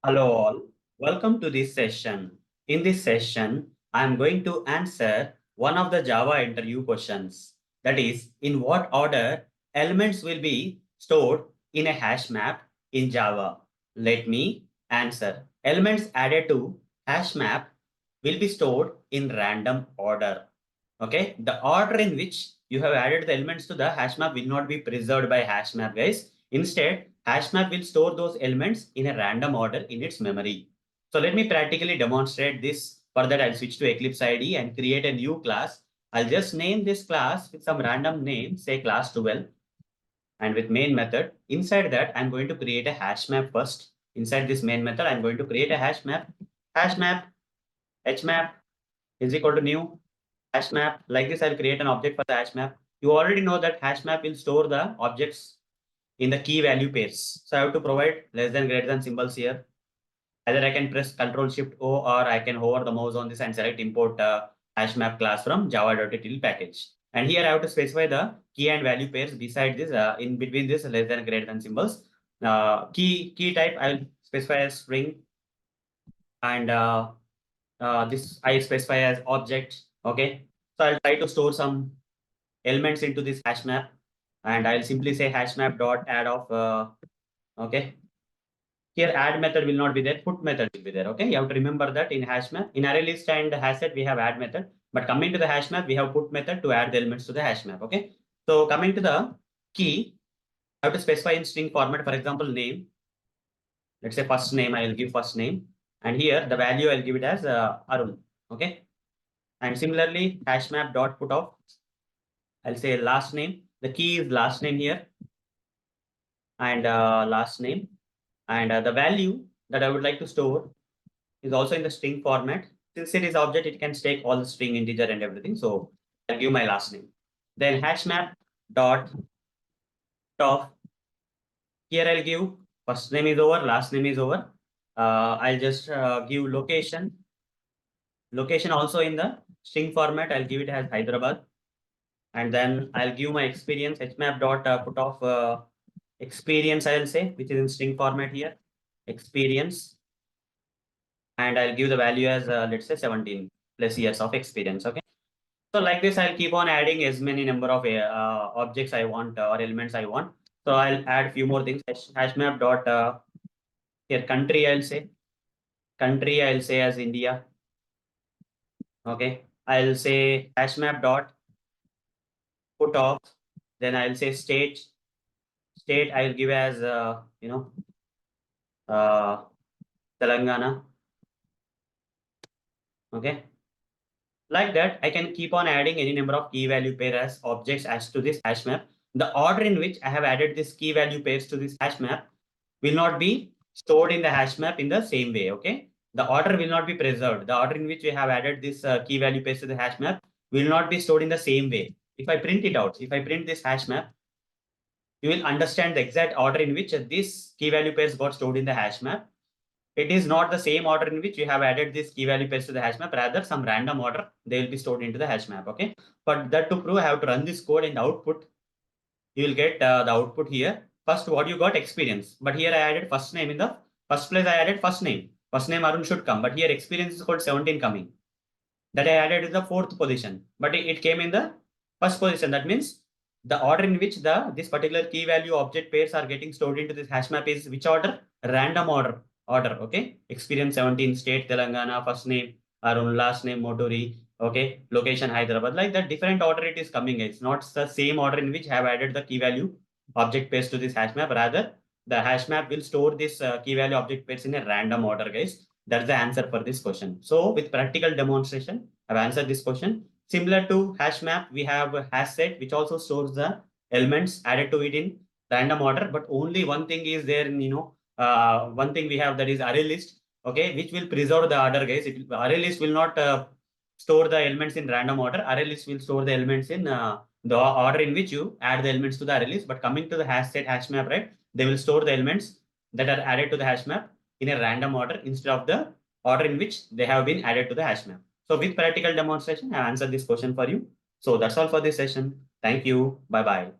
Hello all, welcome to this session. In this session, I am going to answer one of the Java interview questions. That is, in what order elements will be stored in a hash map in Java? Let me answer. Elements added to hash map will be stored in random order. Okay, the order in which you have added the elements to the hash map will not be preserved by hash map, guys. Instead, HashMap will store those elements in a random order in its memory. So let me practically demonstrate this. For that, I'll switch to Eclipse IDE and create a new class. I'll just name this class with some random name, say class 12. And with main method, inside that, I'm going to create a hash map first. Inside this main method, I'm going to create a hash map. Hash map, hmap is equal to new hash map. Like this, I'll create an object for the hash map. You already know that hash map will store the objects in the key value pairs. So I have to provide less than greater than symbols here. Either I can press Ctrl Shift O or I can hover the mouse on this and select import HashMap class from java.util package. And here I have to specify the key and value pairs beside this, in between this less than greater than symbols. Key type I will specify as string, and this I specify as object. Okay, so I'll try to store some elements into this hash map, and I'll simply say hash map dot add of okay. Here add method will not be there, put method will be there. Okay, you have to remember that in hash map, in array list and hash set we have add method, but coming to the hash map we have put method to add the elements to the hash map. Okay, so coming to the key, I have to specify in string format. For example, name. Let's say first name. I will give first name, and here the value I'll give it as Arun. Okay, and similarly hash map dot put of, I'll say last name. The key is last name here, and last name, and the value that I would like to store is also in the string format. Since it is object, it can take all the string, integer, and everything. So I'll give my last name. Then hashmap dot top. Here I'll give first name is over, last name is over. I'll just give location. Location also in the string format. I'll give it as Hyderabad. And then I'll give my experience hmap dot put off experience, I'll say, which is in string format here. Experience. And I'll give the value as let's say 17 plus years of experience. Okay. So like this, I'll keep on adding as many number of objects I want or elements I want. So I'll add few more things. Hashmap dot here country, I'll say country, I'll say as India. Okay. I'll say hashmap dot put off. Then I'll say state. State I'll give as uh, Telangana. Okay. Like that, I can keep on adding any number of key value pair as objects as to this hash map. The order in which I have added this key value pairs to this hash map will not be stored in the hash map in the same way. Okay. The order will not be preserved. The order in which we have added this key value pairs to the hash map will not be stored in the same way. If I print it out, if I print this hash map, you will understand the exact order in which this key value pairs got stored in the hash map. It is not the same order in which you have added this key value pairs to the hash map, rather some random order they will be stored into the hash map. Okay, but that to prove, I have to run this code and output. You will get the output here. First, what you got experience, but here I added first name in the first place. I added first name. First name Arun should come, but here experience is called 17 coming. That I added in the fourth position, but it came in the first position. That means the order in which this particular key value object pairs are getting stored into this hash map is which order? Random order. Okay. Experience 17, state Telangana, first name Arun, last name Moturi. Okay. Location Hyderabad. Like that, different order it is coming. It's not the same order in which I have added the key value object pairs to this hash map. Rather, the hash map will store this key value object pairs in a random order, guys. That's the answer for this question. So with practical demonstration, I've answered this question. Similar to hash map, we have a hash set, which also stores the elements added to it in random order. But only one thing is there in, one thing we have, that is array list. Okay, which will preserve the order, guys. Array list will not store the elements in random order. Array list will store the elements in the order in which you add the elements to the array list. But coming to the hash set, hash map, right? They will store the elements that are added to the hash map in a random order instead of the order in which they have been added to the hash map. So with practical demonstration, I answered this question for you. So that's all for this session. Thank you. Bye-bye.